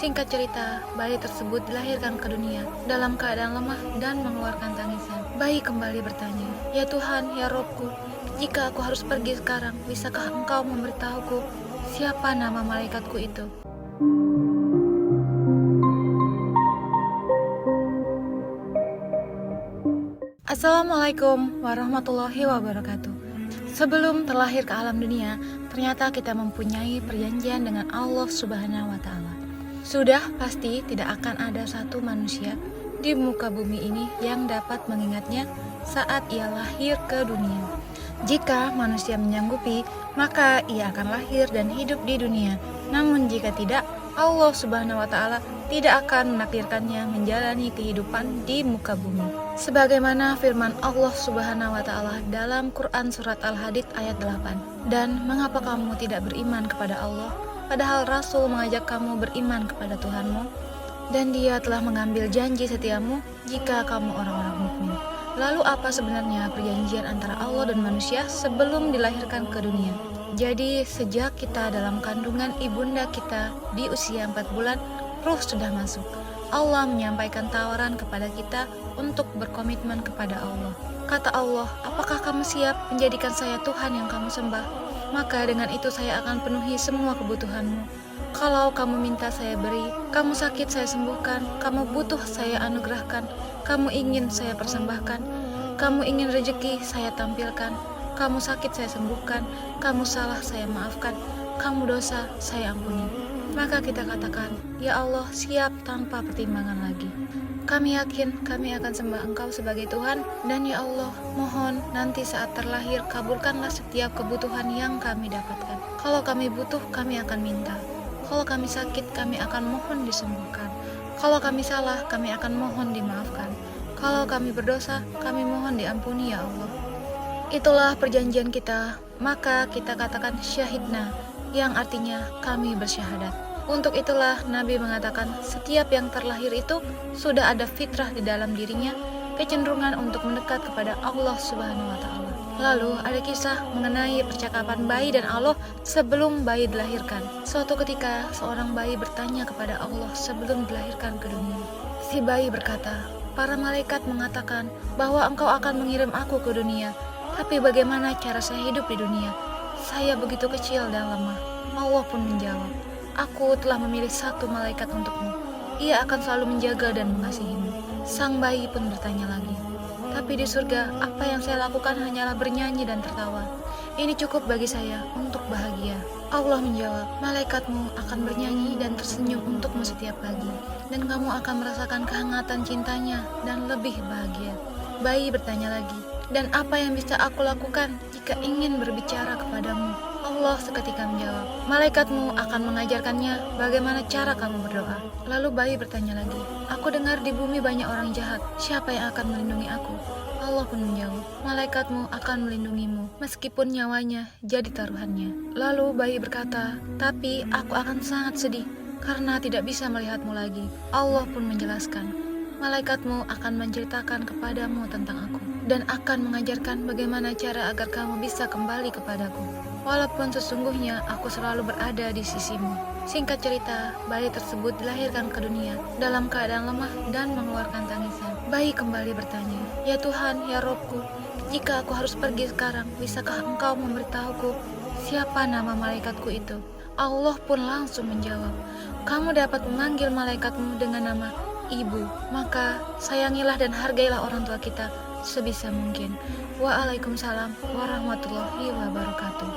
Singkat cerita, bayi tersebut dilahirkan ke dunia dalam keadaan lemah dan mengeluarkan tangisan. Bayi kembali bertanya, "Ya Tuhan, ya Robku, jika aku harus pergi sekarang, bisakah Engkau memberitahuku siapa nama malaikatku itu?" Assalamualaikum warahmatullahi wabarakatuh. Sebelum terlahir ke alam dunia, ternyata kita mempunyai perjanjian dengan Allah Subhanahu wa Ta'ala. Sudah pasti tidak akan ada satu manusia di muka bumi ini yang dapat mengingatnya saat ia lahir ke dunia. Jika manusia menyanggupi, maka ia akan lahir dan hidup di dunia. Namun jika tidak, Allah Subhanahu wa Ta'ala tidak akan menakdirkannya menjalani kehidupan di muka bumi. Sebagaimana firman Allah Subhanahu wa Ta'ala dalam Quran surat Al-Hadid ayat 8. Dan mengapa kamu tidak beriman kepada Allah, padahal Rasul mengajak kamu beriman kepada Tuhanmu, dan Dia telah mengambil janji setiamu jika kamu orang-orang mukmin. Lalu apa sebenarnya perjanjian antara Allah dan manusia sebelum dilahirkan ke dunia? Jadi sejak kita dalam kandungan ibunda kita di usia 4 bulan, ruh sudah masuk. Allah menyampaikan tawaran kepada kita untuk berkomitmen kepada Allah. Kata Allah, "Apakah kamu siap menjadikan saya Tuhan yang kamu sembah? Maka dengan itu saya akan penuhi semua kebutuhanmu. Kalau kamu minta saya beri, kamu sakit saya sembuhkan, kamu butuh saya anugerahkan, kamu ingin saya persembahkan, kamu ingin rezeki saya tampilkan, kamu sakit saya sembuhkan, kamu salah saya maafkan, kamu dosa saya ampuni." Maka kita katakan, "Ya Allah, siap tanpa pertimbangan lagi. Kami yakin kami akan sembah Engkau sebagai Tuhan, dan ya Allah, mohon nanti saat terlahir kabulkanlah setiap kebutuhan yang kami dapatkan. Kalau kami butuh, kami akan minta. Kalau kami sakit, kami akan mohon disembuhkan. Kalau kami salah, kami akan mohon dimaafkan. Kalau kami berdosa, kami mohon diampuni ya Allah." Itulah perjanjian kita, maka kita katakan syahidna, yang artinya kami bersyahadat. Untuk itulah Nabi mengatakan setiap yang terlahir itu sudah ada fitrah di dalam dirinya, kecenderungan untuk mendekat kepada Allah Subhanahu wa Ta'ala. Lalu ada kisah mengenai percakapan bayi dan Allah sebelum bayi dilahirkan. Suatu ketika seorang bayi bertanya kepada Allah sebelum dilahirkan ke dunia. Si bayi berkata, "Para malaikat mengatakan bahwa Engkau akan mengirim aku ke dunia. Tapi bagaimana cara saya hidup di dunia? Saya begitu kecil dan lemah." Allah pun menjawab, "Aku telah memilih satu malaikat untukmu. Ia akan selalu menjaga dan mengasihimu." Sang bayi pun bertanya lagi, "Tapi di surga, apa yang saya lakukan hanyalah bernyanyi dan tertawa. Ini cukup bagi saya untuk bahagia." Allah menjawab, "Malaikatmu akan bernyanyi dan tersenyum untukmu setiap pagi, dan kamu akan merasakan kehangatan cintanya dan lebih bahagia." Bayi bertanya lagi, "Dan apa yang bisa aku lakukan jika ingin berbicara kepadamu?" Allah seketika menjawab, "Malaikatmu akan mengajarkannya bagaimana cara kamu berdoa." Lalu bayi bertanya lagi, "Aku dengar di bumi banyak orang jahat. Siapa yang akan melindungi aku?" Allah pun menjawab, "Malaikatmu akan melindungimu meskipun nyawanya jadi taruhannya." Lalu bayi berkata, "Tapi aku akan sangat sedih karena tidak bisa melihatmu lagi." Allah pun menjelaskan, "Malaikatmu akan menceritakan kepadamu tentang aku dan akan mengajarkan bagaimana cara agar kamu bisa kembali kepadaku. Walaupun sesungguhnya aku selalu berada di sisimu." Singkat cerita, bayi tersebut dilahirkan ke dunia dalam keadaan lemah dan mengeluarkan tangisan. Bayi kembali bertanya, "Ya Tuhan, ya Robku, jika aku harus pergi sekarang, bisakah Engkau memberitahuku siapa nama malaikatku itu?" Allah pun langsung menjawab, "Kamu dapat memanggil malaikatmu dengan nama Ibu, maka sayangilah dan hargailah orang tua kita sebisa mungkin." Waalaikumsalam warahmatullahi wabarakatuh.